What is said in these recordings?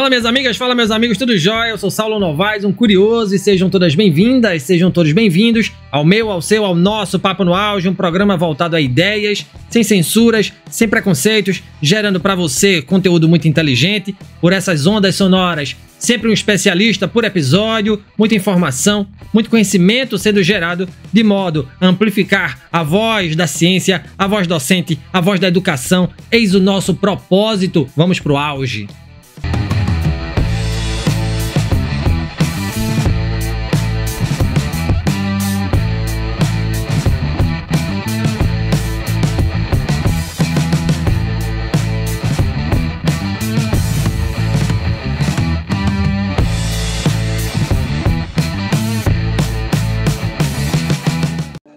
Fala minhas amigas, fala meus amigos, tudo jóia? Eu sou Saulo Novaes, um curioso, e sejam todas bem-vindas, sejam todos bem-vindos ao meu, ao seu, ao nosso Papo no Auge, um programa voltado a ideias, sem censuras, sem preconceitos, gerando para você conteúdo muito inteligente, por essas ondas sonoras, sempre um especialista por episódio, muita informação, muito conhecimento sendo gerado de modo a amplificar a voz da ciência, a voz docente, a voz da educação. Eis o nosso propósito, vamos pro auge.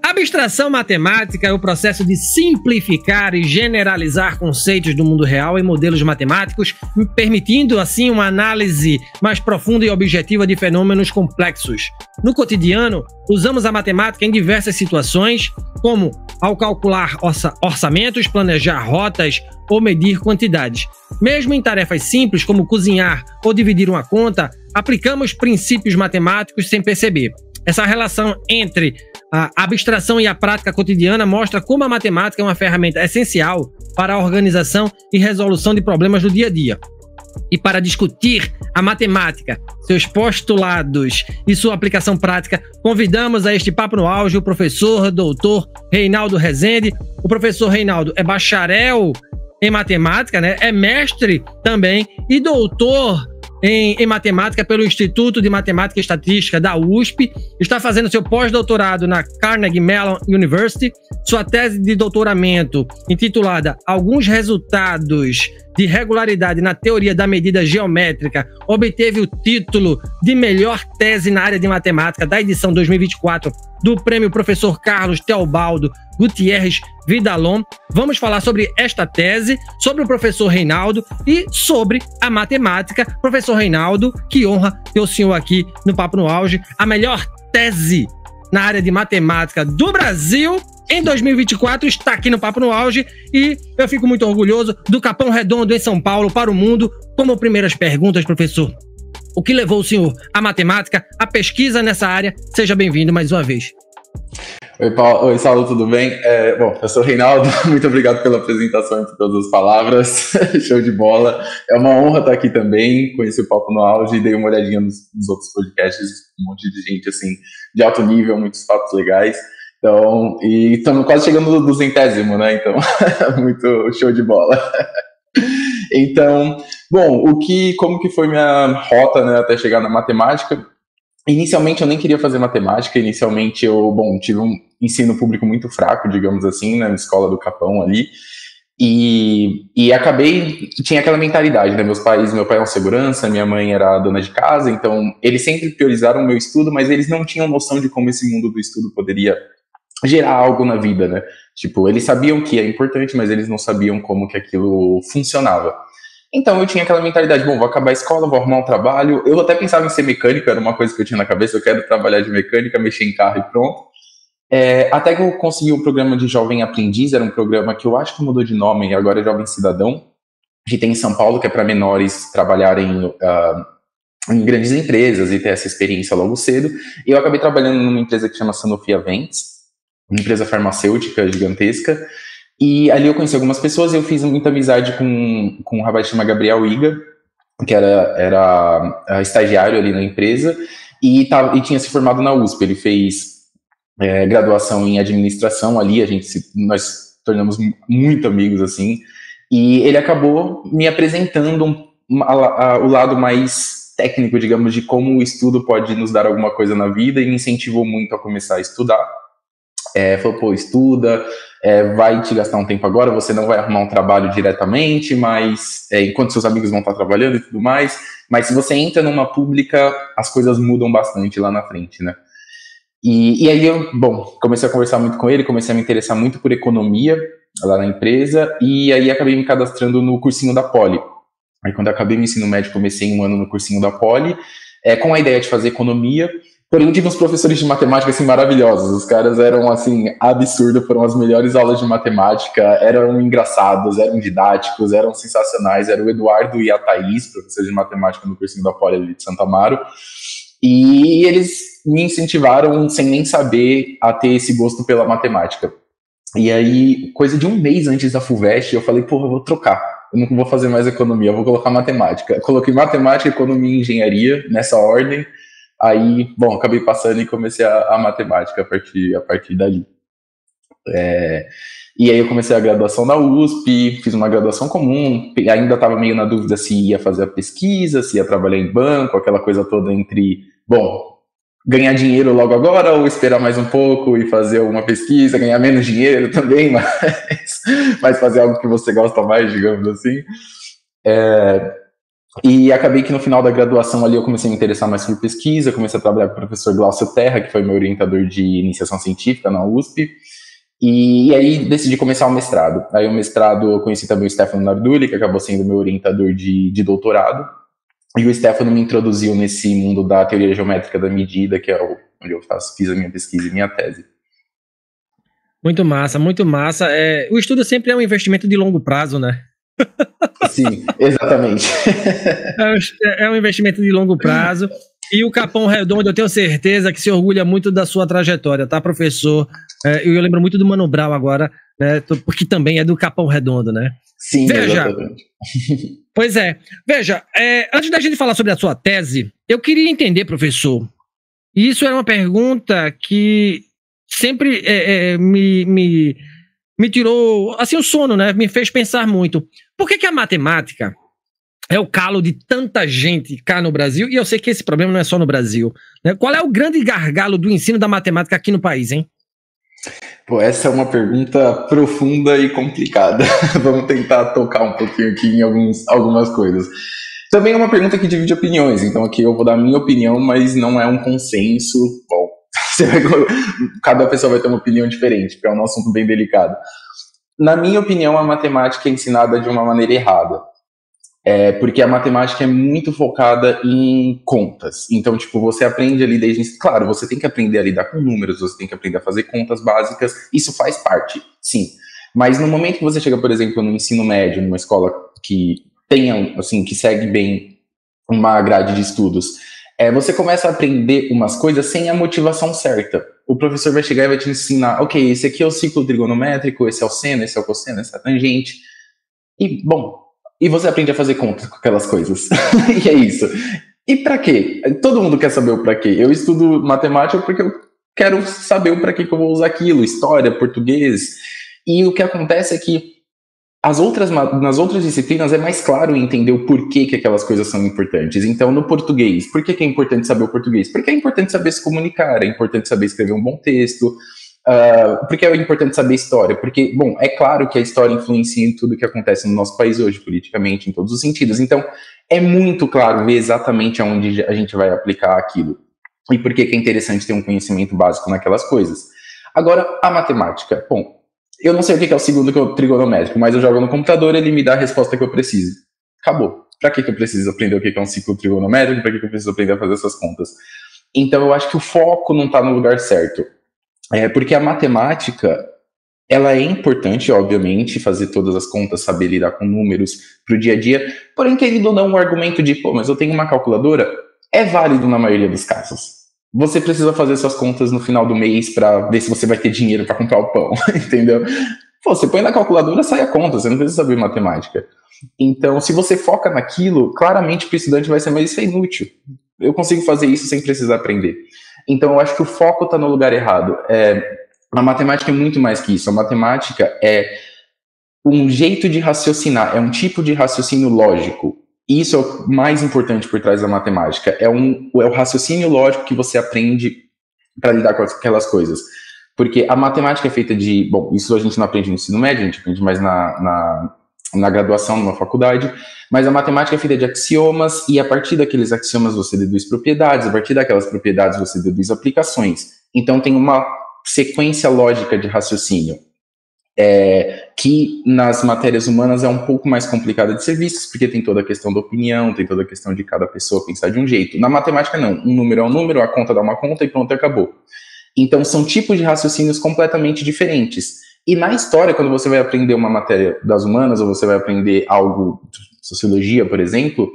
Abstração matemática é o processo de simplificar e generalizar conceitos do mundo real em modelos matemáticos, permitindo assim uma análise mais profunda e objetiva de fenômenos complexos. No cotidiano, usamos a matemática em diversas situações, como ao calcular orçamentos, planejar rotas ou medir quantidades. Mesmo em tarefas simples como cozinhar ou dividir uma conta, aplicamos princípios matemáticos sem perceber. Essa relação entre a abstração e a prática cotidiana mostra como a matemática é uma ferramenta essencial para a organização e resolução de problemas do dia a dia. E para discutir a matemática, seus postulados e sua aplicação prática, convidamos a este Papo no Auge o professor doutor Reinaldo Rezende. O professor Reinaldo é bacharel em matemática, né? É mestre também e doutor em matemática pelo Instituto de Matemática e Estatística da USP, está fazendo seu pós-doutorado na Carnegie Mellon University, sua tese de doutoramento, intitulada Alguns Resultados de Regularidade na Teoria da Medida Geométrica, obteve o título de melhor tese na área de matemática da edição 2024 do Prêmio Professor Carlos Teobaldo Gutierrez Vidalon. Vamos falar sobre esta tese, sobre o professor Reinaldo e sobre a matemática. Professor Reinaldo, que honra ter o senhor aqui no Papo no Auge, a melhor tese na área de matemática do Brasil em 2024 está aqui no Papo no Auge e eu fico muito orgulhoso do Capão Redondo em São Paulo para o mundo. Como primeiras perguntas, professor, o que levou o senhor à matemática, à pesquisa nessa área? Seja bem-vindo mais uma vez. Oi, Paulo. Oi, Saulo, tudo bem? Bom, eu sou o Reinaldo, muito obrigado pela apresentação e por todas as palavras, show de bola. É uma honra estar aqui também, conheci o Papo no Auge e dei uma olhadinha nos outros podcasts, um monte de gente, assim, de alto nível, muitos papos legais. Então, e estamos quase chegando no 200º, né? Então, muito show de bola. Então, bom, como que foi minha rota, né, até chegar na matemática? Inicialmente eu nem queria fazer matemática, inicialmente eu, tive um ensino público muito fraco, digamos assim, na escola do Capão ali, e acabei, tinha aquela mentalidade, né, meu pai é um segurança, minha mãe era dona de casa, então eles sempre priorizaram o meu estudo, mas eles não tinham noção de como esse mundo do estudo poderia gerar algo na vida, né, tipo, eles sabiam que é importante, mas eles não sabiam como que aquilo funcionava. Então eu tinha aquela mentalidade, vou acabar a escola, vou arrumar um trabalho. Eu até pensava em ser mecânico, era uma coisa que eu tinha na cabeça, eu quero trabalhar de mecânica, mexer em carro e pronto. Até que eu consegui o programa de Jovem Aprendiz, era um programa que eu acho que mudou de nome, agora é Jovem Cidadão, que tem em São Paulo, que é para menores trabalharem em grandes empresas e ter essa experiência logo cedo. E eu acabei trabalhando numa empresa que chama Sanofi Aventis, uma empresa farmacêutica gigantesca. E ali eu conheci algumas pessoas e eu fiz muita amizade com um rapaz que chama Gabriel Iga, que era estagiário ali na empresa, e tinha se formado na USP. Ele fez graduação em administração ali, nós tornamos muito amigos, assim, e ele acabou me apresentando o lado mais técnico, digamos, de como o estudo pode nos dar alguma coisa na vida, e me incentivou muito a começar a estudar. Falou, estuda, vai te gastar um tempo agora, você não vai arrumar um trabalho diretamente, mas enquanto seus amigos vão estar trabalhando e tudo mais, mas se você entra numa pública, as coisas mudam bastante lá na frente, né? E aí eu, comecei a conversar muito com ele, comecei a me interessar muito por economia lá na empresa, e aí acabei me cadastrando no cursinho da Poli. Aí quando eu acabei meu ensino médio, comecei um ano no cursinho da Poli, com a ideia de fazer economia. Porém, tive uns professores de matemática, assim, maravilhosos. Os caras eram, assim, absurdos, foram as melhores aulas de matemática, eram engraçados, eram didáticos, eram sensacionais. Era o Eduardo e a Thaís, professores de matemática no cursinho da Poli ali de Santa Amaro. E eles me incentivaram, sem nem saber, a ter esse gosto pela matemática. E aí, coisa de um mês antes da FUVEST, eu falei, porra, eu vou trocar. Eu não vou fazer mais economia, eu vou colocar matemática. Eu coloquei matemática, economia e engenharia, nessa ordem. Aí, bom, acabei passando e comecei a matemática a partir dali. E aí eu comecei a graduação na USP, fiz uma graduação comum, ainda estava meio na dúvida se ia fazer a pesquisa, se ia trabalhar em banco, aquela coisa toda entre, bom, ganhar dinheiro logo agora ou esperar mais um pouco e fazer alguma pesquisa, ganhar menos dinheiro também, mas fazer algo que você gosta mais, digamos assim. E acabei que no final da graduação ali eu comecei a me interessar mais por pesquisa, comecei a trabalhar com o professor Glaucio Terra, que foi meu orientador de iniciação científica na USP, e aí decidi começar o mestrado. Aí o mestrado eu conheci também o Stefano Nardulli, que acabou sendo meu orientador de doutorado, e o Stefano me introduziu nesse mundo da teoria geométrica da medida, que é onde eu fiz a minha pesquisa e minha tese. Muito massa, muito massa. O estudo sempre é um investimento de longo prazo, né? Sim, exatamente. É um investimento de longo prazo. E o Capão Redondo, eu tenho certeza que se orgulha muito da sua trajetória, tá, professor? Eu lembro muito do Mano Brown agora, né? Porque também é do Capão Redondo, né? Sim, veja, exatamente. Pois é. Veja, antes da gente falar sobre a sua tese, eu queria entender, professor, e isso era uma pergunta que sempre me tirou, assim, o sono, né? Me fez pensar muito. Por que a matemática é o calo de tanta gente cá no Brasil? E eu sei que esse problema não é só no Brasil, né? Qual é o grande gargalo do ensino da matemática aqui no país, hein? Pô, essa é uma pergunta profunda e complicada. Vamos tentar tocar um pouquinho aqui em algumas coisas. Também é uma pergunta que divide opiniões, então aqui eu vou dar a minha opinião, mas não é um consenso. Bom, cada pessoa vai ter uma opinião diferente, porque é um assunto bem delicado. Na minha opinião, a matemática é ensinada de uma maneira errada. Porque a matemática é muito focada em contas. Então, tipo, você aprende ali desde... Claro, você tem que aprender a lidar com números, você tem que aprender a fazer contas básicas, isso faz parte, sim. Mas no momento que você chega, por exemplo, no ensino médio, numa escola que tenha, assim, que segue bem uma grade de estudos, você começa a aprender umas coisas sem a motivação certa. O professor vai chegar e vai te ensinar, ok, esse aqui é o ciclo trigonométrico, esse é o seno, esse é o cosseno, esse é a tangente. E, bom... E você aprende a fazer contas com aquelas coisas. E é isso. E pra quê? Todo mundo quer saber o pra quê. Eu estudo matemática porque eu quero saber o pra quê que eu vou usar aquilo. História, português. E o que acontece é que nas outras disciplinas é mais claro entender o porquê que aquelas coisas são importantes. Então, no português, por que é importante saber o português? Porque é importante saber se comunicar, é importante saber escrever um bom texto. Porque é importante saber história? Porque, bom, é claro que a história influencia em tudo que acontece no nosso país hoje, politicamente, em todos os sentidos. Então, é muito claro ver exatamente aonde a gente vai aplicar aquilo. E por que é interessante ter um conhecimento básico naquelas coisas. Agora, a matemática. Bom, eu não sei o que é o segundo trigonométrico, mas eu jogo no computador e ele me dá a resposta que eu preciso. Acabou. Para que eu preciso aprender o que é um ciclo trigonométrico? Para que eu preciso aprender a fazer essas contas? Então, eu acho que o foco não está no lugar certo. Porque a matemática, ela é importante, obviamente, fazer todas as contas, saber lidar com números para o dia a dia, porém, querido ou não, o argumento de, mas eu tenho uma calculadora, é válido na maioria dos casos. Você precisa fazer suas contas no final do mês para ver se você vai ter dinheiro para comprar o pão, entendeu? Você põe na calculadora, sai a conta, você não precisa saber matemática. Então, se você foca naquilo, claramente para o estudante vai ser, mas isso é inútil. Eu consigo fazer isso sem precisar aprender. Então, eu acho que o foco está no lugar errado. A matemática é muito mais que isso. A matemática é um jeito de raciocinar, é um tipo de raciocínio lógico. Isso é o mais importante por trás da matemática. É o raciocínio lógico que você aprende para lidar com aquelas coisas. Porque a matemática é feita de... Bom, isso a gente não aprende no ensino médio, a gente aprende mais na graduação, numa faculdade, mas a matemática é feita de axiomas, e a partir daqueles axiomas você deduz propriedades, a partir daquelas propriedades você deduz aplicações. Então tem uma sequência lógica de raciocínio. que nas matérias humanas é um pouco mais complicada de ser vistas, porque tem toda a questão da opinião, tem toda a questão de cada pessoa pensar de um jeito. Na matemática, não. Um número é um número, a conta dá uma conta e pronto, acabou. Então, são tipos de raciocínios completamente diferentes. E na história, quando você vai aprender uma matéria das humanas, ou você vai aprender algo, sociologia, por exemplo,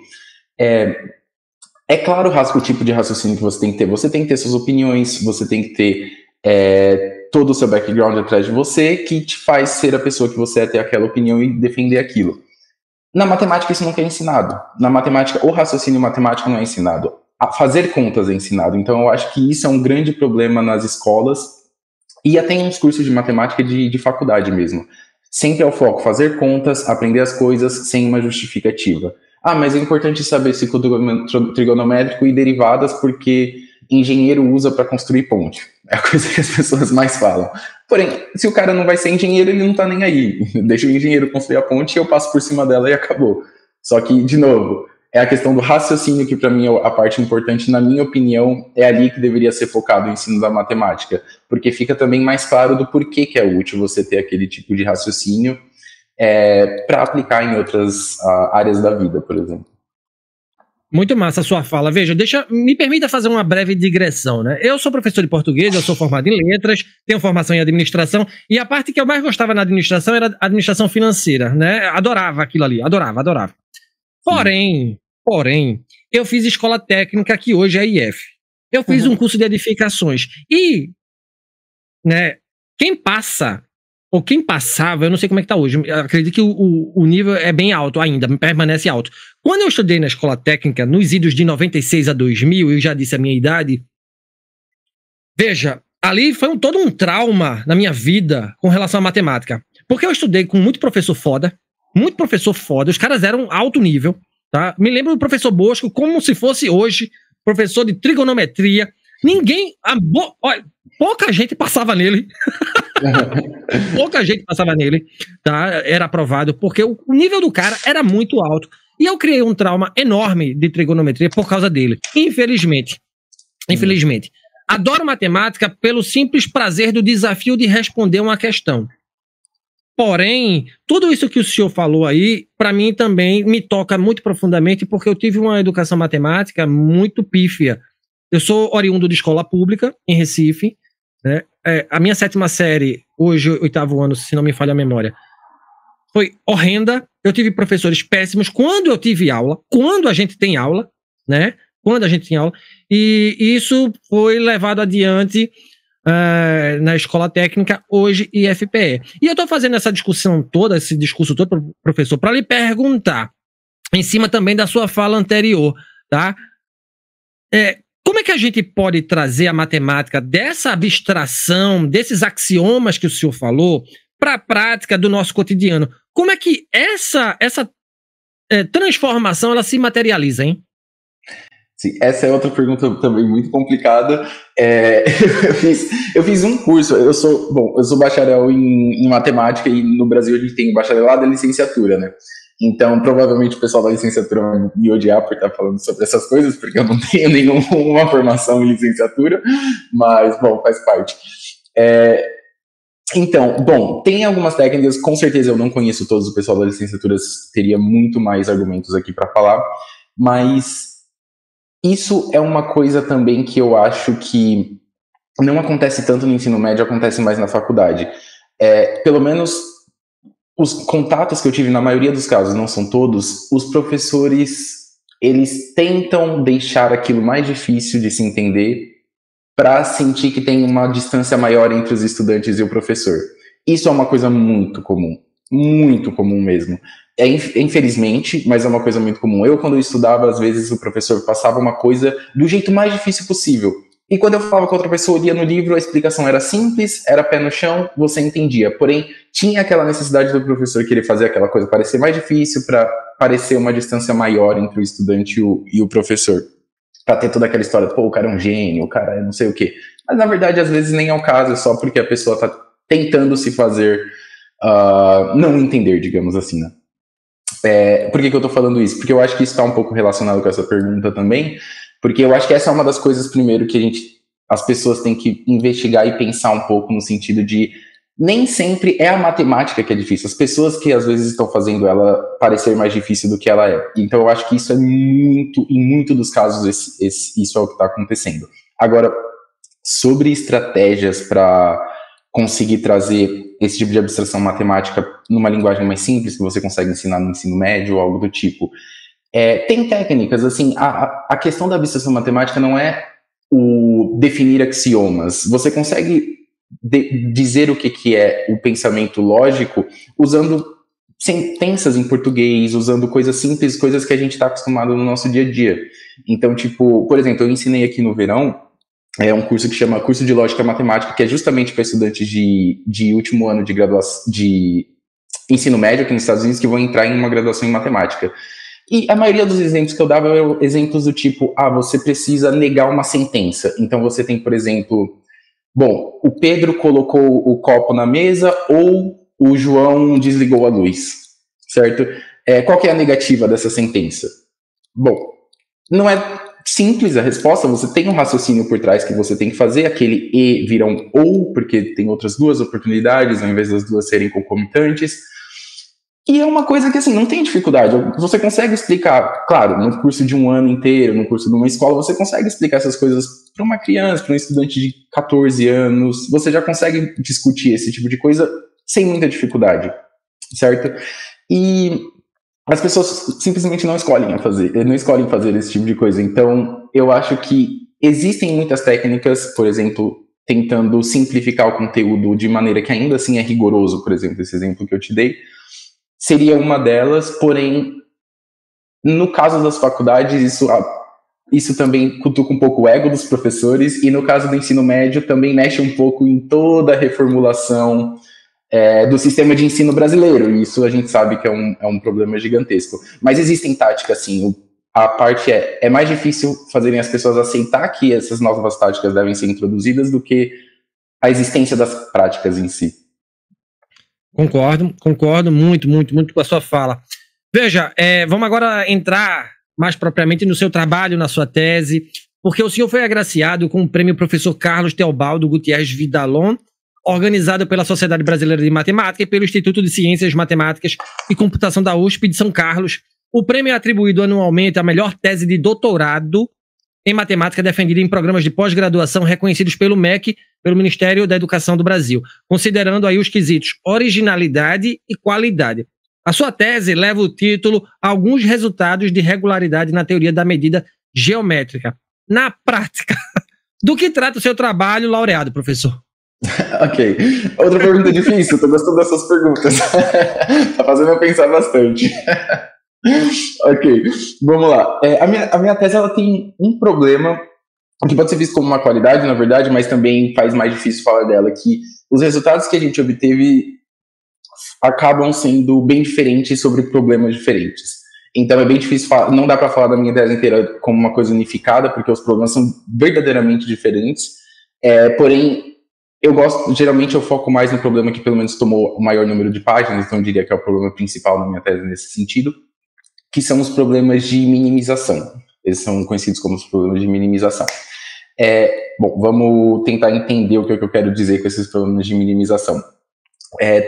é claro o tipo de raciocínio que você tem que ter. Você tem que ter suas opiniões, você tem que ter todo o seu background atrás de você, que te faz ser a pessoa que você é, ter aquela opinião e defender aquilo. Na matemática, isso nunca é ensinado. Na matemática, o raciocínio matemático não é ensinado. A fazer contas é ensinado. Então, eu acho que isso é um grande problema nas escolas e até em uns cursos de matemática de faculdade mesmo. Sempre é o foco, fazer contas, aprender as coisas sem uma justificativa. Mas é importante saber ciclo trigonométrico e derivadas porque engenheiro usa para construir ponte. É a coisa que as pessoas mais falam. Porém, se o cara não vai ser engenheiro, ele não tá nem aí. Deixa o engenheiro construir a ponte e eu passo por cima dela e acabou. Só que, de novo, é a questão do raciocínio que para mim é a parte importante, na minha opinião, é ali que deveria ser focado o ensino da matemática. Porque fica também mais claro do porquê que é útil você ter aquele tipo de raciocínio para aplicar em outras áreas da vida, por exemplo. Muito massa a sua fala. Veja, me permita fazer uma breve digressão, né? Eu sou professor de português, eu sou formado em letras, tenho formação em administração, e a parte que eu mais gostava na administração era a administração financeira, né? Adorava aquilo ali, adorava. Porém, eu fiz escola técnica, que hoje é IF. Eu fiz um curso de edificações. E, né, quem passava, eu não sei como é que tá hoje, eu acredito que o nível é bem alto ainda, permanece alto. Quando eu estudei na escola técnica, nos idos de 96 a 2000, eu já disse a minha idade, veja, ali foi todo um trauma na minha vida com relação à matemática. Porque eu estudei com muito professor foda, os caras eram alto nível, tá? Me lembro do professor Bosco como se fosse hoje, professor de trigonometria. Pouca gente passava nele. Tá? Era aprovado, porque o nível do cara era muito alto. E eu criei um trauma enorme de trigonometria por causa dele. Infelizmente. Adoro matemática pelo simples prazer do desafio de responder uma questão. Porém, tudo isso que o senhor falou aí, para mim também me toca muito profundamente, porque eu tive uma educação matemática muito pífia. Eu sou oriundo de escola pública, em Recife, né? A minha 7ª série, hoje, 8º ano, se não me falha a memória, foi horrenda. Eu tive professores péssimos quando eu tive aula, quando a gente tem aula, né? E isso foi levado adiante na escola técnica, hoje IFPE. E eu estou fazendo esse discurso todo, professor, para lhe perguntar, em cima também da sua fala anterior, tá? Como é que a gente pode trazer a matemática dessa abstração, desses axiomas que o senhor falou, para a prática do nosso cotidiano? Como é que essa transformação ela se materializa, hein? Sim, essa é outra pergunta também muito complicada. Eu fiz um curso, eu sou bacharel em matemática e no Brasil a gente tem o bacharelado e a licenciatura, né? Então, provavelmente o pessoal da licenciatura vai me odiar por estar falando sobre essas coisas, porque eu não tenho nenhuma formação em licenciatura, mas, bom, faz parte. Então, tem algumas técnicas, com certeza eu não conheço todos, o pessoal da licenciatura teria muito mais argumentos aqui para falar, mas isso é uma coisa também que eu acho que não acontece tanto no ensino médio, acontece mais na faculdade. Pelo menos os contatos que eu tive, na maioria dos casos, não são todos, os professores, eles tentam deixar aquilo mais difícil de se entender para sentir que tem uma distância maior entre os estudantes e o professor. Isso é uma coisa muito comum mesmo. Infelizmente, mas é uma coisa muito comum. Eu, quando eu estudava, às vezes o professor passava uma coisa do jeito mais difícil possível. E quando eu falava com outra pessoa, lia no livro, a explicação era simples, era pé no chão, você entendia. Porém, tinha aquela necessidade do professor querer fazer aquela coisa parecer mais difícil para parecer uma distância maior entre o estudante e o professor. Para ter toda aquela história, o cara é um gênio, o cara é não sei o quê. Mas, na verdade, às vezes nem é o caso, é só porque a pessoa está tentando se fazer não entender, digamos assim, né? Por que eu tô falando isso? Porque eu acho que isso está um pouco relacionado com essa pergunta também, porque eu acho que essa é uma das coisas, primeiro, que as pessoas têm que investigar e pensar um pouco no sentido de nem sempre é a matemática que é difícil. As pessoas que às vezes estão fazendo ela parecer mais difícil do que ela é. Então eu acho que isso é em muito dos casos, isso é o que está acontecendo. Agora, sobre estratégias para conseguir trazer esse tipo de abstração matemática numa linguagem mais simples, que você consegue ensinar no ensino médio ou algo do tipo, tem técnicas, assim, a questão da abstração matemática não é o definir axiomas. Você consegue dizer o que é o pensamento lógico usando sentenças em português, usando coisas simples, coisas que a gente está acostumado no nosso dia a dia. Então, tipo, por exemplo, eu ensinei aqui no verão um curso que chama Curso de Lógica Matemática, que é justamente para estudantes de último ano de graduação, de ensino médio aqui nos Estados Unidos, que vão entrar em uma graduação em matemática. E a maioria dos exemplos que eu dava eram exemplos do tipo, você precisa negar uma sentença. Então você tem, por exemplo, bom, o Pedro colocou o copo na mesa ou o João desligou a luz, certo? Qual que é a negativa dessa sentença? Bom, não é simples a resposta, você tem um raciocínio por trás que você tem que fazer, aquele e vira um ou, porque tem outras duas oportunidades, ao invés das duas serem concomitantes. E é uma coisa que, assim, não tem dificuldade. Você consegue explicar, claro, no curso de um ano inteiro, no curso de uma escola, você consegue explicar essas coisas para uma criança, para um estudante de 14 anos, você já consegue discutir esse tipo de coisa sem muita dificuldade, certo? E as pessoas simplesmente não escolhem fazer esse tipo de coisa. Então, eu acho que existem muitas técnicas, por exemplo, tentando simplificar o conteúdo de maneira que ainda assim é rigoroso, por exemplo, esse exemplo que eu te dei, seria uma delas, porém, no caso das faculdades, isso também cutuca um pouco o ego dos professores, e no caso do ensino médio também mexe um pouco em toda a reformulação do sistema de ensino brasileiro, e isso a gente sabe que é um problema gigantesco. Mas existem táticas, sim. A parte é mais difícil fazerem as pessoas aceitar que essas novas táticas devem ser introduzidas do que a existência das práticas em si. Concordo muito com a sua fala. Veja, vamos agora entrar mais propriamente no seu trabalho, na sua tese, porque o senhor foi agraciado com o prêmio Professor Carlos Teobaldo Gutierrez Vidalon, organizado pela Sociedade Brasileira de Matemática e pelo Instituto de Ciências Matemáticas e Computação da USP de São Carlos. O prêmio é atribuído anualmente à melhor tese de doutorado em matemática defendida em programas de pós-graduação reconhecidos pelo MEC, pelo Ministério da Educação do Brasil, considerando aí os quesitos originalidade e qualidade. A sua tese leva o título Alguns resultados de regularidade na teoria da medida geométrica. Na prática, do que trata o seu trabalho, laureado, professor? Ok. Outra pergunta difícil, tô gostando dessas perguntas. Tá fazendo eu pensar bastante. Ok, vamos lá. A minha tese ela tem um problema que pode ser visto como uma qualidade, na verdade, mas também faz mais difícil falar dela, que os resultados que a gente obteve acabam sendo bem diferentes sobre problemas diferentes. Então é bem difícil falar, não dá para falar da minha tese inteira como uma coisa unificada, porque os problemas são verdadeiramente diferentes. Porém, geralmente eu foco mais no problema que pelo menos tomou o maior número de páginas, então eu diria que é o problema principal da minha tese nesse sentido, que são os problemas de minimização. Eles são conhecidos como os problemas de minimização. Bom, vamos tentar entender o que eu quero dizer com esses problemas de minimização.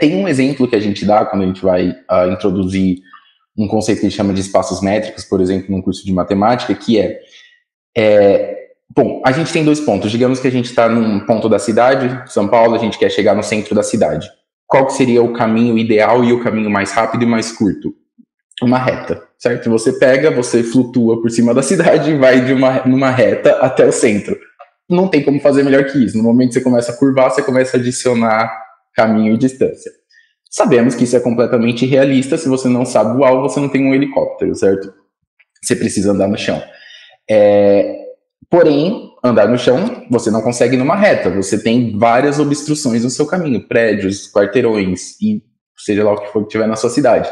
Tem um exemplo que a gente dá quando a gente vai introduzir um conceito que a gente chama de espaços métricos, por exemplo, num curso de matemática, que bom, a gente tem dois pontos. Digamos que a gente está num ponto da cidade, São Paulo, a gente quer chegar no centro da cidade. Qual que seria o caminho ideal e o caminho mais rápido e mais curto? Uma reta, certo? Você flutua por cima da cidade e vai numa reta até o centro. Não tem como fazer melhor que isso. No momento que você começa a curvar, você começa a adicionar caminho e distância. Sabemos que isso é completamente irrealista. Se você não sabe voar, você não tem um helicóptero, certo? Você precisa andar no chão. Porém, andar no chão, você não consegue numa reta. Você tem várias obstruções no seu caminho. Prédios, quarteirões, e seja lá o que for que tiver na sua cidade.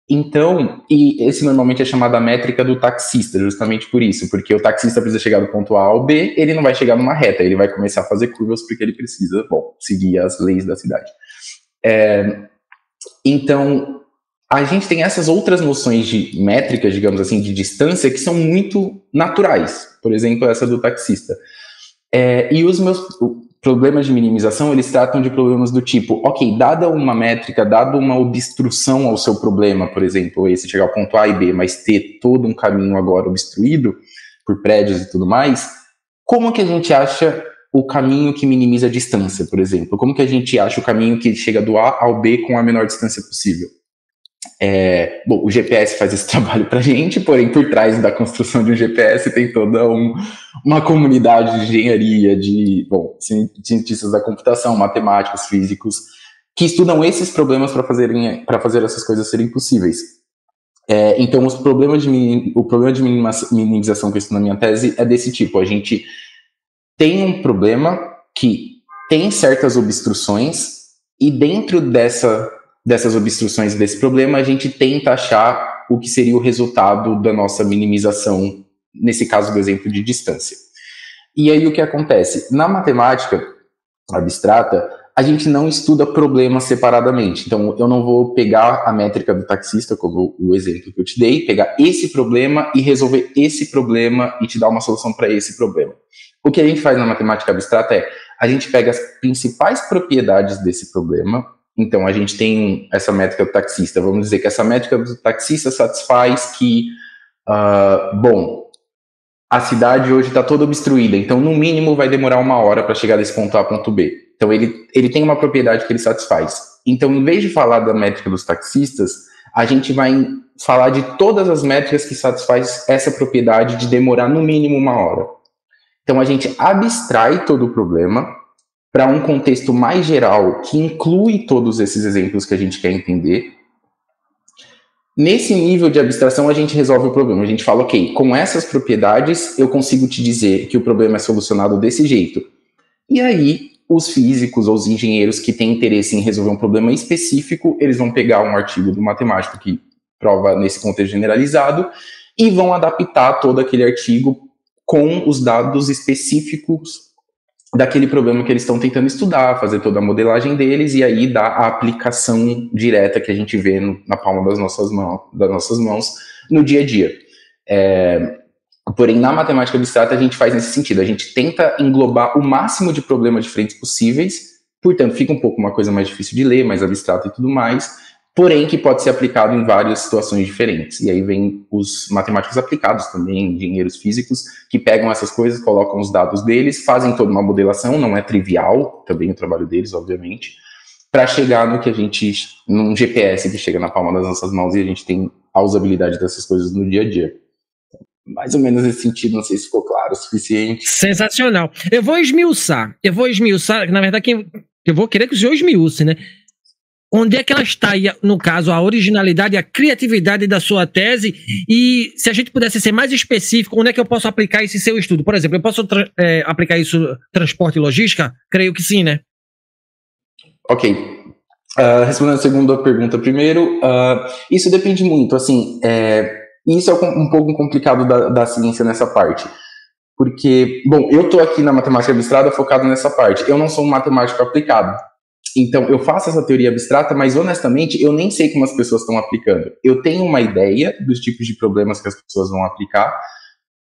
Então, e esse normalmente é chamado a métrica do taxista, justamente por isso, porque o taxista precisa chegar do ponto A ao B, ele não vai chegar numa reta, ele vai começar a fazer curvas porque ele precisa, seguir as leis da cidade. Então, a gente tem essas outras noções de métricas, digamos assim, de distância, que são muito naturais, por exemplo, essa do taxista. E os meus problemas de minimização, eles tratam de problemas do tipo, ok, dada uma métrica, dada uma obstrução ao seu problema, por exemplo, esse chegar ao ponto A e B, mas ter todo um caminho agora obstruído por prédios e tudo mais, como que a gente acha o caminho que minimiza a distância, por exemplo? Como que a gente acha o caminho que chega do A ao B com a menor distância possível? Bom, o GPS faz esse trabalho para a gente, porém por trás da construção de um GPS tem toda uma comunidade de engenharia, de cientistas da computação, matemáticos, físicos, que estudam esses problemas para fazer essas coisas serem possíveis. Então o problema de minimização que eu estudo na minha tese é desse tipo. A gente tem um problema que tem certas obstruções e dentro dessas obstruções desse problema, a gente tenta achar o que seria o resultado da nossa minimização, nesse caso do exemplo de distância. E aí o que acontece? Na matemática abstrata, a gente não estuda problemas separadamente. Então, eu não vou pegar a métrica do taxista, como o exemplo que eu te dei, pegar esse problema e resolver esse problema e te dar uma solução para esse problema. O que a gente faz na matemática abstrata é, a gente pega as principais propriedades desse problema. Então, a gente tem essa métrica do taxista. Vamos dizer que essa métrica do taxista satisfaz que, a cidade hoje está toda obstruída. Então, no mínimo, vai demorar 1 hora para chegar desse ponto A ao ponto B. Então, ele tem uma propriedade que ele satisfaz. Então, em vez de falar da métrica dos taxistas, a gente vai falar de todas as métricas que satisfaz essa propriedade de demorar no mínimo 1 hora. Então, a gente abstrai todo o problema para um contexto mais geral que inclui todos esses exemplos que a gente quer entender. Nesse nível de abstração, a gente resolve o problema. A gente fala, ok, com essas propriedades, eu consigo te dizer que o problema é solucionado desse jeito. E aí, os físicos ou os engenheiros que têm interesse em resolver um problema específico, eles vão pegar um artigo do matemático que prova nesse contexto generalizado e vão adaptar todo aquele artigo com os dados específicos daquele problema que eles estão tentando estudar, fazer toda a modelagem deles e aí dar a aplicação direta que a gente vê na palma das nossas mãos no dia a dia. Porém, na matemática abstrata, a gente faz nesse sentido. A gente tenta englobar o máximo de problemas diferentes possíveis, portanto, fica um pouco uma coisa mais difícil de ler, mais abstrata e tudo mais, porém que pode ser aplicado em várias situações diferentes. E aí vem os matemáticos aplicados também, engenheiros físicos, que pegam essas coisas, colocam os dados deles, fazem toda uma modelação, não é trivial, também o trabalho deles, obviamente, para chegar num GPS que chega na palma das nossas mãos e a gente tem a usabilidade dessas coisas no dia a dia. Mais ou menos nesse sentido, não sei se ficou claro o suficiente. Sensacional. Eu vou esmiuçar, na verdade, eu vou querer que o senhor esmiuce, né? Onde é que ela está, no caso, a originalidade e a criatividade da sua tese? E se a gente pudesse ser mais específico, onde é que eu posso aplicar esse seu estudo? Por exemplo, eu posso aplicar isso transporte e logística? Creio que sim, né? Ok. Respondendo a segunda pergunta primeiro, isso depende muito, assim, isso é um pouco complicado da ciência nessa parte. Porque, bom, eu estou aqui na matemática abstrata focado nessa parte. Eu não sou um matemático aplicado. Então, eu faço essa teoria abstrata, mas honestamente, eu nem sei como as pessoas estão aplicando. Eu tenho uma ideia dos tipos de problemas que as pessoas vão aplicar,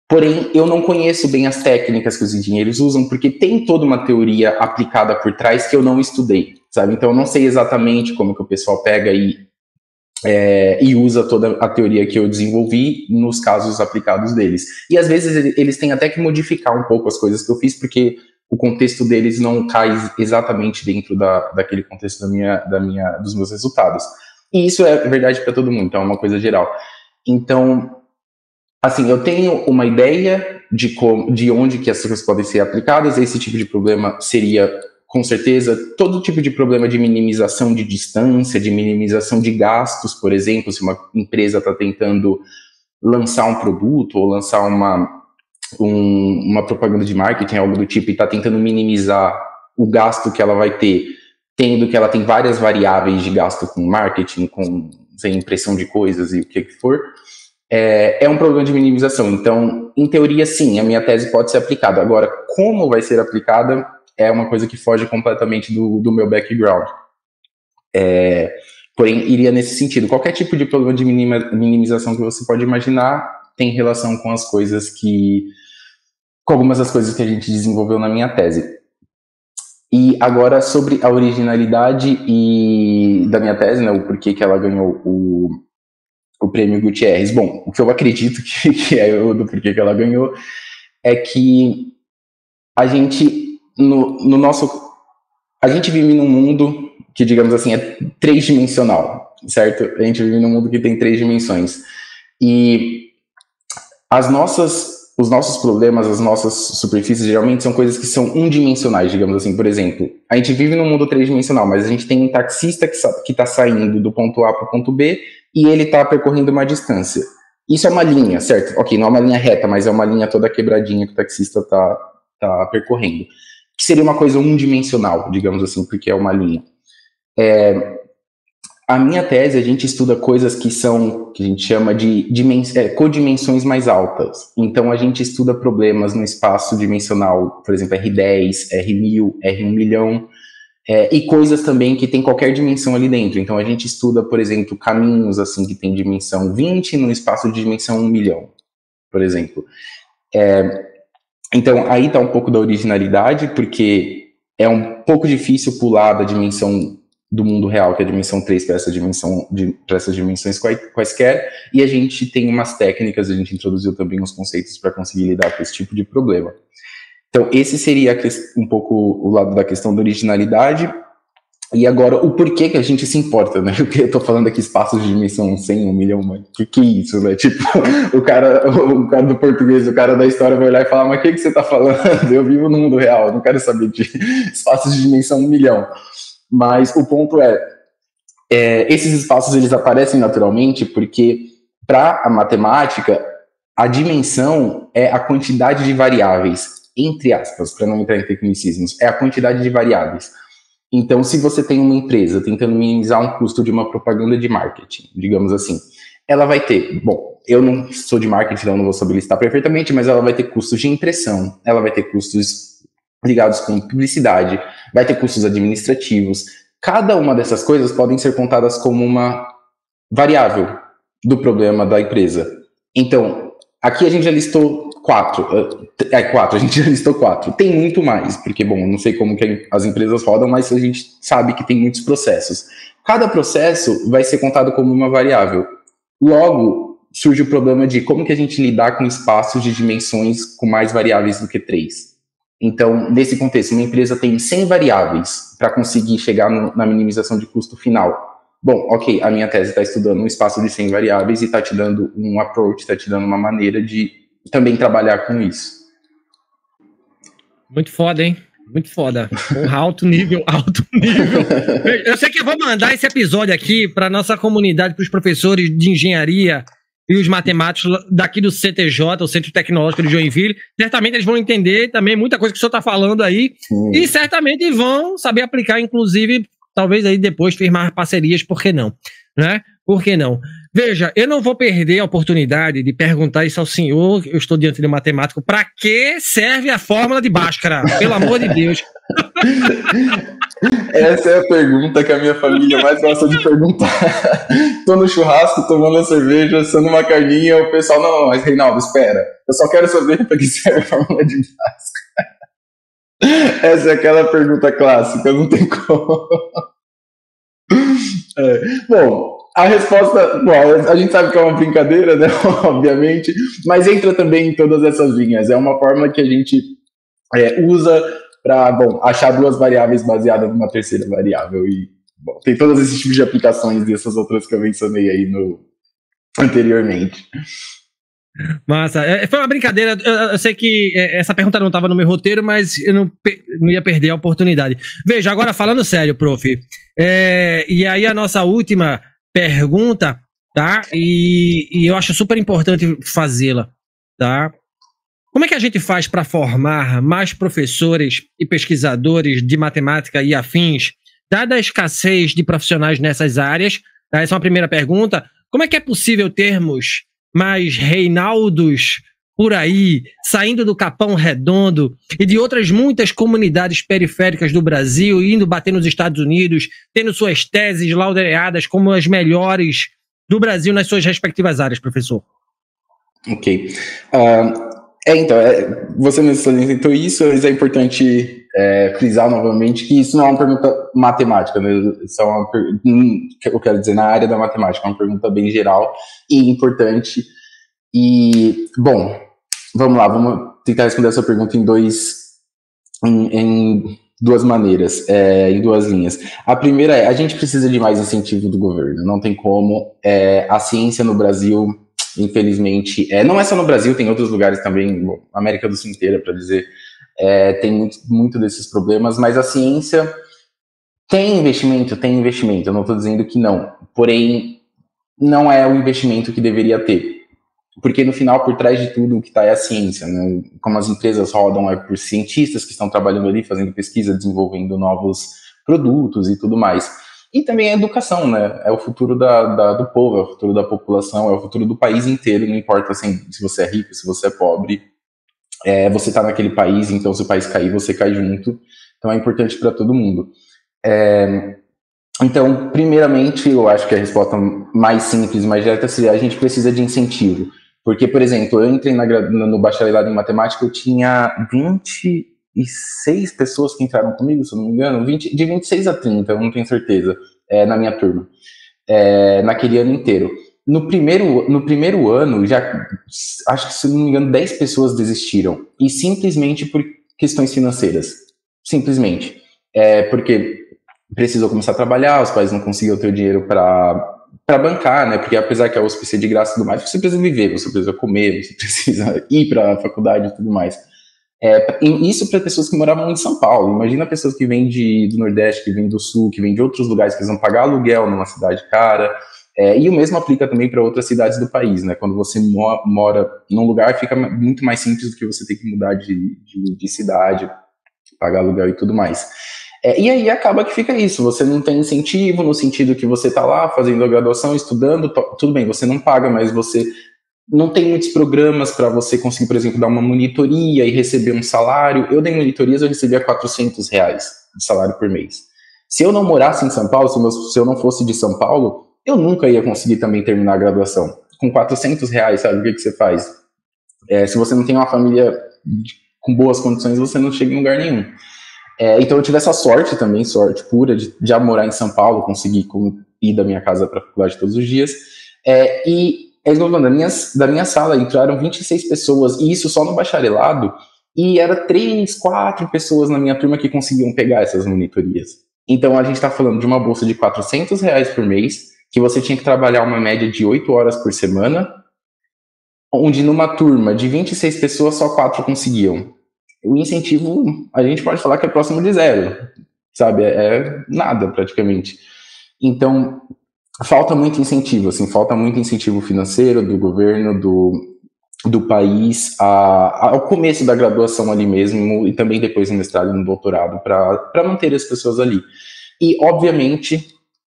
porém, eu não conheço bem as técnicas que os engenheiros usam, porque tem toda uma teoria aplicada por trás que eu não estudei, sabe? Então, eu não sei exatamente como que o pessoal pega e usa toda a teoria que eu desenvolvi nos casos aplicados deles. E, às vezes, eles têm até que modificar um pouco as coisas que eu fiz, porque o contexto deles não cai exatamente dentro daquele contexto dos meus resultados. E isso é verdade para todo mundo, então é uma coisa geral. Então, assim, eu tenho uma ideia de onde que essas coisas podem ser aplicadas. Esse tipo de problema seria, com certeza, todo tipo de problema de minimização de distância, de minimização de gastos, por exemplo, se uma empresa está tentando lançar um produto ou lançar uma propaganda de marketing, algo do tipo, e está tentando minimizar o gasto que ela vai ter, tendo que ela tem várias variáveis de gasto com marketing, com impressão de coisas e o que for, é um problema de minimização. Então, em teoria, sim, a minha tese pode ser aplicada. Agora, como vai ser aplicada é uma coisa que foge completamente do meu background. Porém, iria nesse sentido. Qualquer tipo de problema de minimização que você pode imaginar tem relação com com algumas das coisas que a gente desenvolveu na minha tese. E agora sobre a originalidade e da minha tese, né, o porquê que ela ganhou o prêmio Gutierrez. Bom, o que eu acredito que é do porquê que ela ganhou é que a gente, a gente vive num mundo que, digamos assim, é 3-dimensional, certo? A gente vive num mundo que tem 3 dimensões. E os nossos problemas, as nossas superfícies, geralmente são coisas que são unidimensionais, digamos assim. Por exemplo, a gente vive num mundo 3-dimensional, mas a gente tem um taxista que está saindo do ponto A para o ponto B e ele está percorrendo uma distância. Isso é uma linha, certo? Ok, não é uma linha reta, mas é uma linha toda quebradinha que o taxista está percorrendo. Que seria uma coisa unidimensional, digamos assim, porque é uma linha. A minha tese, a gente estuda coisas que a gente chama de codimensões mais altas. Então, a gente estuda problemas no espaço dimensional, por exemplo, R10, R1000, R1 milhão, e coisas também que tem qualquer dimensão ali dentro. Então, a gente estuda, por exemplo, caminhos assim que tem dimensão 20 no espaço de dimensão 1 milhão, por exemplo. Então, aí está um pouco da originalidade, porque é um pouco difícil pular da dimensão do mundo real, que é a dimensão 3 para essas dimensões quaisquer, e a gente tem umas técnicas, a gente introduziu também uns conceitos para conseguir lidar com esse tipo de problema. Então, esse seria um pouco o lado da questão da originalidade, e agora o porquê que a gente se importa, né? Porque eu tô falando aqui espaços de dimensão 100, 1 milhão, mas que é isso, né? Tipo, o cara do português, o cara da história vai olhar e falar, mas o que você tá falando? Eu vivo no mundo real, eu não quero saber de espaços de dimensão 1 milhão. Mas o ponto esses espaços eles aparecem naturalmente porque para a matemática a dimensão é a quantidade de variáveis, entre aspas, para não entrar em tecnicismos, é a quantidade de variáveis. Então, se você tem uma empresa tentando minimizar um custo de uma propaganda de marketing, digamos assim, ela vai ter, bom, eu não sou de marketing, então não vou saber listar perfeitamente, mas ela vai ter custos de impressão, ela vai ter custos ligados com publicidade, vai ter custos administrativos. Cada uma dessas coisas podem ser contadas como uma variável do problema da empresa. Então, aqui a gente já listou 4. A gente já listou 4. Tem muito mais, porque, bom, não sei como que as empresas rodam, mas a gente sabe que tem muitos processos. Cada processo vai ser contado como uma variável. Logo, surge o problema de como que a gente lidar com espaços de dimensões com mais variáveis do que 3. Então, nesse contexto, uma empresa tem 100 variáveis para conseguir chegar na minimização de custo final. Bom, ok, a minha tese está estudando um espaço de 100 variáveis e está te dando um approach, está te dando uma maneira de também trabalhar com isso. Muito foda, hein? Muito foda. Alto nível, alto nível. Eu sei que eu vou mandar esse episódio aqui para nossa comunidade, para os professores de engenharia e os matemáticos daqui do CTJ, o Centro Tecnológico de Joinville. Certamente eles vão entender também muita coisa que o senhor está falando aí. E certamente vão saber aplicar, inclusive, talvez aí depois firmar parcerias, por que não? Né? Por que não? Veja, eu não vou perder a oportunidade de perguntar isso ao senhor, eu estou diante de um matemático, para que serve a fórmula de Bhaskara? Pelo amor de Deus. Essa é a pergunta que a minha família mais gosta de perguntar. Tô no churrasco, tomando uma cerveja, assando uma carninha, o pessoal, não, mas Reinaldo, espera, eu só quero saber para que serve a fórmula de Bhaskara. Essa é aquela pergunta clássica, não tem como. Bom, a resposta, bom, a gente sabe que é uma brincadeira, né, obviamente, mas entra também em todas essas linhas. É uma forma que a gente usa para, bom, achar 2 variáveis baseadas numa terceira variável. E, bom, tem todos esses tipos de aplicações dessas outras que eu mencionei aí anteriormente. Massa. Foi uma brincadeira. Eu sei que essa pergunta não estava no meu roteiro, mas eu não ia perder a oportunidade. Veja, agora falando sério, prof. E aí a nossa última pergunta, tá? E eu acho super importante fazê-la, tá? Como é que a gente faz para formar mais professores e pesquisadores de matemática e afins, dada a escassez de profissionais nessas áreas? Tá? Essa é uma primeira pergunta. Como é que é possível termos mais Reinaldos por aí, saindo do Capão Redondo e de outras muitas comunidades periféricas do Brasil, indo bater nos Estados Unidos, tendo suas teses laureadas como as melhores do Brasil nas suas respectivas áreas, professor? Ok. Então, você mesmo salientou isso, mas é importante frisar novamente que isso não é uma pergunta matemática, né? Isso é uma eu quero dizer, na área da matemática, é uma pergunta bem geral e importante. E, bom, vamos lá, vamos tentar responder essa pergunta em duas maneiras, em duas linhas. A primeira é, a gente precisa de mais incentivo do governo, não tem como. A ciência no Brasil, infelizmente, não é só no Brasil, tem outros lugares também, bom, América do Sul inteira, para dizer, tem muito desses problemas, mas a ciência tem investimento, eu não estou dizendo que não, porém, não é o investimento que deveria ter. Porque no final, por trás de tudo, o que está é a ciência, né? Como as empresas rodam é por cientistas que estão trabalhando ali, fazendo pesquisa, desenvolvendo novos produtos e tudo mais. E também a educação, né? É o futuro do povo, é o futuro da população, é o futuro do país inteiro, não importa assim, se você é rico, se você é pobre, você está naquele país, então se o país cair, você cai junto. Então é importante para todo mundo. Então, primeiramente, eu acho que a resposta mais simples, mais direta seria a gente precisa de incentivo. Porque, por exemplo, eu entrei no bacharelado em matemática, eu tinha 26 pessoas que entraram comigo, se eu não me engano, de 26 a 30, eu não tenho certeza, na minha turma, naquele ano inteiro. No primeiro ano, já acho que, se não me engano, 10 pessoas desistiram, e simplesmente por questões financeiras. Simplesmente. Porque precisou começar a trabalhar, os pais não conseguiam ter o dinheiro para bancar, né? Porque apesar que a USP ser de graça e tudo mais, você precisa viver, você precisa comer, você precisa ir para a faculdade e tudo mais. Isso para pessoas que moravam em São Paulo. Imagina pessoas que vêm do Nordeste, que vêm do Sul, que vêm de outros lugares, que eles vão pagar aluguel numa cidade cara. E o mesmo aplica também para outras cidades do país, né? Quando você mora num lugar, fica muito mais simples do que você ter que mudar de cidade, pagar aluguel e tudo mais. E aí acaba que fica isso, você não tem incentivo no sentido que você está lá fazendo a graduação, estudando, tudo bem, você não paga, mas você não tem muitos programas para você conseguir, por exemplo, dar uma monitoria e receber um salário. Eu dei monitorias, eu recebia R$400 de salário por mês. Se eu não morasse em São Paulo, se eu não fosse de São Paulo, eu nunca ia conseguir também terminar a graduação. Com R$400, sabe o que você faz? Se você não tem uma família com boas condições, você não chega em lugar nenhum. Então eu tive essa sorte também, sorte pura, de já morar em São Paulo, conseguir ir da minha casa para a faculdade todos os dias. E da minha sala entraram 26 pessoas, e isso só no bacharelado, e era 3, 4 pessoas na minha turma que conseguiam pegar essas monitorias. Então a gente está falando de uma bolsa de R$400 por mês, que você tinha que trabalhar uma média de 8 horas por semana, onde numa turma de 26 pessoas só 4 conseguiam. O incentivo, a gente pode falar que é próximo de zero, sabe? Nada, praticamente. Então, falta muito incentivo financeiro do governo, do país, ao começo da graduação ali mesmo, e também depois no mestrado e no doutorado, para manter as pessoas ali. E, obviamente,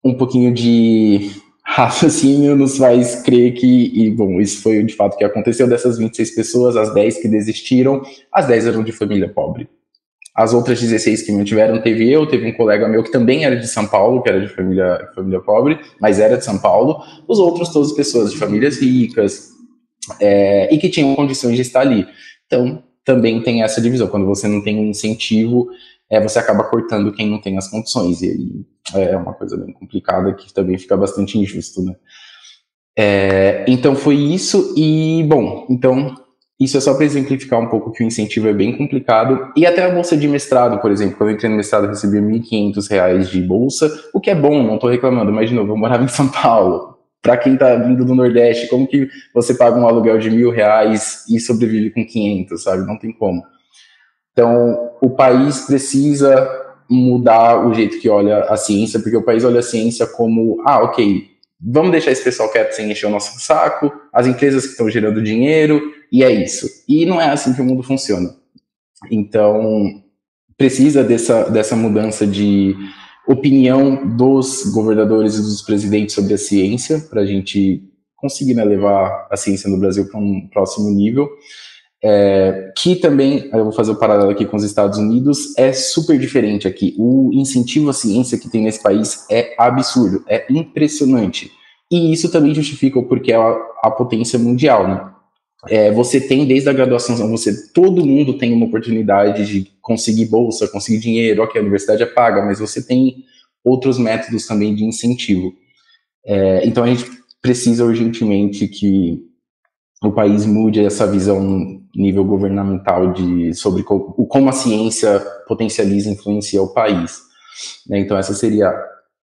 um pouquinho de raciocínio nos faz crer que, bom, isso foi de fato que aconteceu. Dessas 26 pessoas, as 10 que desistiram, as 10 eram de família pobre. As outras 16 que mantiveram, teve um colega meu que também era de São Paulo, que era de família pobre, mas era de São Paulo. Os outros, todas pessoas de famílias ricas, e que tinham condições de estar ali. Então, também tem essa divisão. Quando você não tem um incentivo, você acaba cortando quem não tem as condições, e aí é uma coisa bem complicada, que também fica bastante injusto, né? Então foi isso, e bom, então isso é só para exemplificar um pouco que o incentivo é bem complicado. E até a bolsa de mestrado, por exemplo, quando eu entrei no mestrado eu recebi R$1.500 de bolsa, o que é bom, não estou reclamando, mas de novo, eu morava em São Paulo. Para quem está vindo do Nordeste, como que você paga um aluguel de R$1.000 e sobrevive com 500, sabe? Não tem como. Então, o país precisa mudar o jeito que olha a ciência, porque o país olha a ciência como, ok, vamos deixar esse pessoal quieto sem encher o nosso saco, as empresas que estão gerando dinheiro, e é isso. E não é assim que o mundo funciona. Então, precisa dessa mudança de opinião dos governadores e dos presidentes sobre a ciência, para a gente conseguir, né, levar a ciência no Brasil para um próximo nível. Que também, eu vou fazer o paralelo aqui com os Estados Unidos, é super diferente aqui. O incentivo à ciência que tem nesse país é absurdo, é impressionante. E isso também justifica o porquê a potência mundial, né? você tem desde a graduação, todo mundo tem uma oportunidade de conseguir bolsa, conseguir dinheiro, ok, a universidade é paga, mas você tem outros métodos também de incentivo. Então a gente precisa urgentemente que o país mude essa visão nível governamental sobre como a ciência potencializa e influencia o país. Então essa seria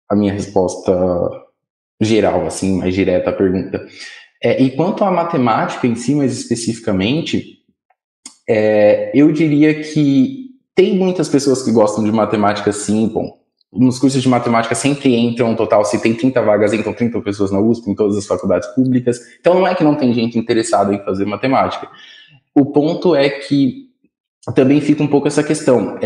a minha resposta geral, assim, mais direta à pergunta. E quanto à matemática em si, mais especificamente, eu diria que tem muitas pessoas que gostam de matemática, sim. Bom, nos cursos de matemática sempre entram, total, se tem 30 vagas, entram 30 pessoas na USP, em todas as faculdades públicas. Então não é que não tem gente interessada em fazer matemática. O ponto é que também fica um pouco essa questão.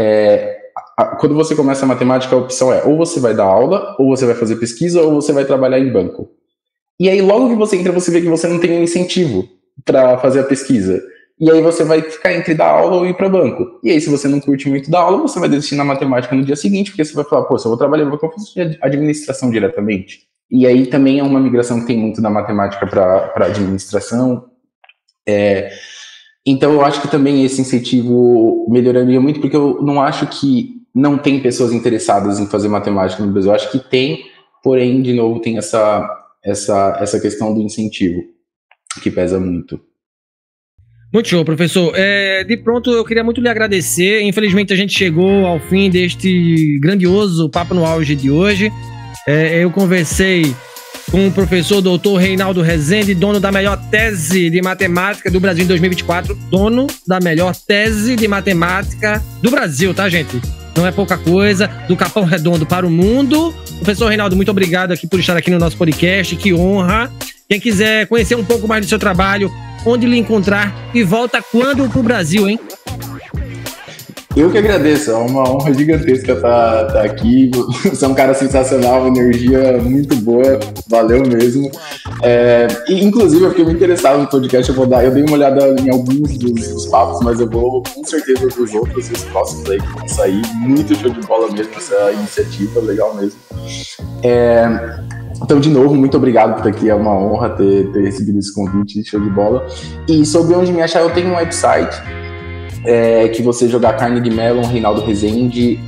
Quando você começa a matemática, a opção é ou você vai dar aula, ou você vai fazer pesquisa, ou você vai trabalhar em banco. E aí logo que você entra, você vê que você não tem um incentivo para fazer a pesquisa. E aí você vai ficar entre dar aula ou ir para banco. E aí se você não curte muito dar aula, você vai desistir na matemática no dia seguinte, porque você vai falar, se eu vou trabalhar em banco, eu faço administração diretamente. E aí também é uma migração que tem muito da matemática para administração. Então eu acho que também esse incentivo melhoraria muito, porque eu não acho que não tem pessoas interessadas em fazer matemática no Brasil. Eu acho que tem, porém, de novo, tem essa questão do incentivo, que pesa muito. Muito show, professor. De pronto, eu queria muito lhe agradecer. Infelizmente, a gente chegou ao fim deste grandioso Papo no Auge de hoje. Eu conversei com o professor doutor Reinaldo Rezende, dono da melhor tese de matemática do Brasil em 2024. Dono da melhor tese de matemática do Brasil, tá, gente? Não é pouca coisa. Do Capão Redondo para o mundo. Professor Reinaldo, muito obrigado aqui por estar aqui no nosso podcast. Que honra. Quem quiser conhecer um pouco mais do seu trabalho, onde lhe encontrar e volta quando pro Brasil, hein? Eu que agradeço, é uma honra gigantesca estar aqui. Você é um cara sensacional, energia muito boa, valeu mesmo. E, inclusive, eu fiquei muito interessado no podcast, eu dei uma olhada em alguns dos papos, mas eu vou com certeza ver os outros, os próximos aí que vão sair. Muito show de bola mesmo essa iniciativa, legal mesmo. Então, de novo, muito obrigado por estar aqui, é uma honra ter recebido esse convite, show de bola. E sobre onde me achar, eu tenho um website, que você jogar Carnegie Mellon, Reinaldo Rezende,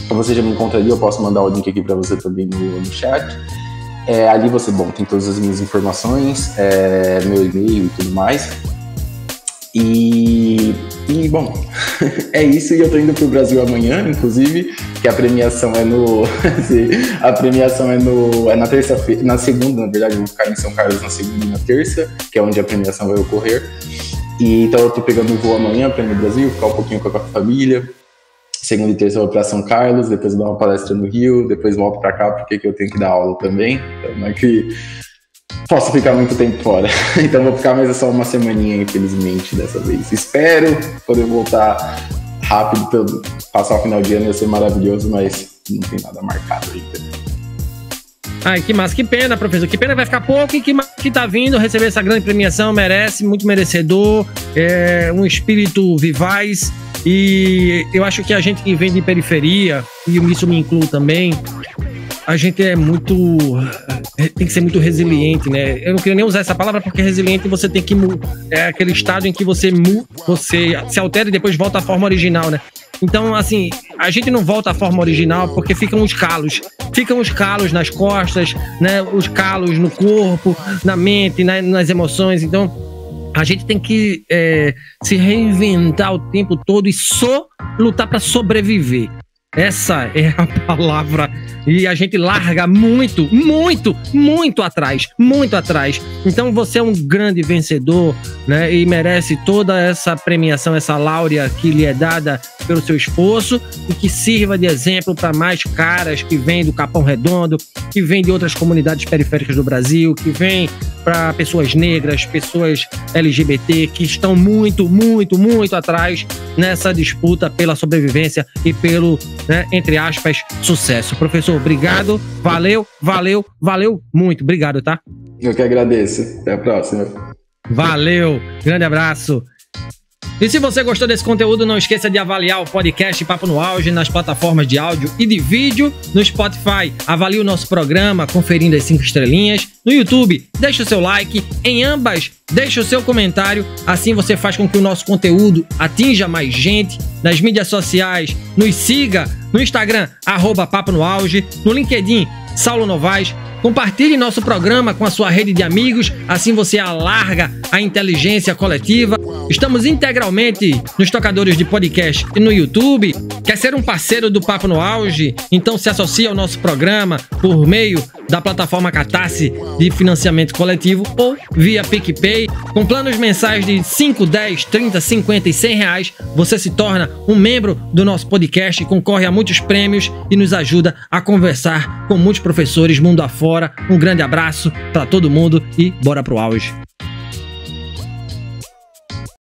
você já me encontraria, eu posso mandar o link aqui para você também no chat. Ali você, tem todas as minhas informações, meu e-mail e tudo mais. E bom, é isso, e eu tô indo pro Brasil amanhã, inclusive, que a premiação é na terça-feira, na segunda, na verdade, eu vou ficar em São Carlos na segunda e na terça, que é onde a premiação vai ocorrer. E então eu tô pegando um voo amanhã para ir no Brasil, ficar um pouquinho com a família. Segunda e terça eu vou para São Carlos, depois eu dou uma palestra no Rio, depois volto para cá porque eu tenho que dar aula também. Então não é que posso ficar muito tempo fora. Então vou ficar mais só uma semaninha, infelizmente, dessa vez. Espero poder voltar rápido, passar o final de ano, ia ser maravilhoso, mas não tem nada marcado ainda. Ai, que massa, que pena, professor, que pena, vai ficar pouco e que tá vindo receber essa grande premiação, merece, muito merecedor, um espírito vivaz, e eu acho que a gente que vem de periferia, e isso me inclui também, a gente tem que ser muito resiliente, né? Eu não queria nem usar essa palavra porque resiliente você tem que, aquele estado em que você se altera e depois volta à forma original, né? Então, assim, a gente não volta à forma original porque ficam os calos nas costas, né? Os calos no corpo, na mente, nas emoções. Então, a gente tem que se reinventar o tempo todo e só lutar para sobreviver. Essa é a palavra. E a gente larga muito atrás. Então você é um grande vencedor, né? E merece toda essa premiação, essa láurea que lhe é dada pelo seu esforço e que sirva de exemplo para mais caras que vêm do Capão Redondo, que vêm de outras comunidades periféricas do Brasil, que vêm para pessoas negras, pessoas LGBT, que estão muito atrás nessa disputa pela sobrevivência e pelo, entre aspas, sucesso. Professor, obrigado, valeu muito, obrigado, tá? Eu que agradeço, até a próxima. Valeu, grande abraço. E se você gostou desse conteúdo, não esqueça de avaliar o podcast Papo no Auge nas plataformas de áudio e de vídeo. No Spotify, avalie o nosso programa conferindo as 5 estrelinhas. No YouTube, deixe o seu like. Em ambas, deixe o seu comentário. Assim você faz com que o nosso conteúdo atinja mais gente. Nas mídias sociais, nos siga. No Instagram, @Papo no Auge. No LinkedIn, Saulo Novaes. Compartilhe nosso programa com a sua rede de amigos, assim você alarga a inteligência coletiva. Estamos integralmente nos tocadores de podcast e no YouTube. Quer ser um parceiro do Papo no Auge? Então se associe ao nosso programa por meio da plataforma Catarse de financiamento coletivo ou via PicPay. Com planos mensais de 5, 10, 30, 50 e 100 reais, você se torna um membro do nosso podcast, concorre a muitos prêmios e nos ajuda a conversar com muitos professores mundo afora. Um grande abraço para todo mundo e bora pro auge.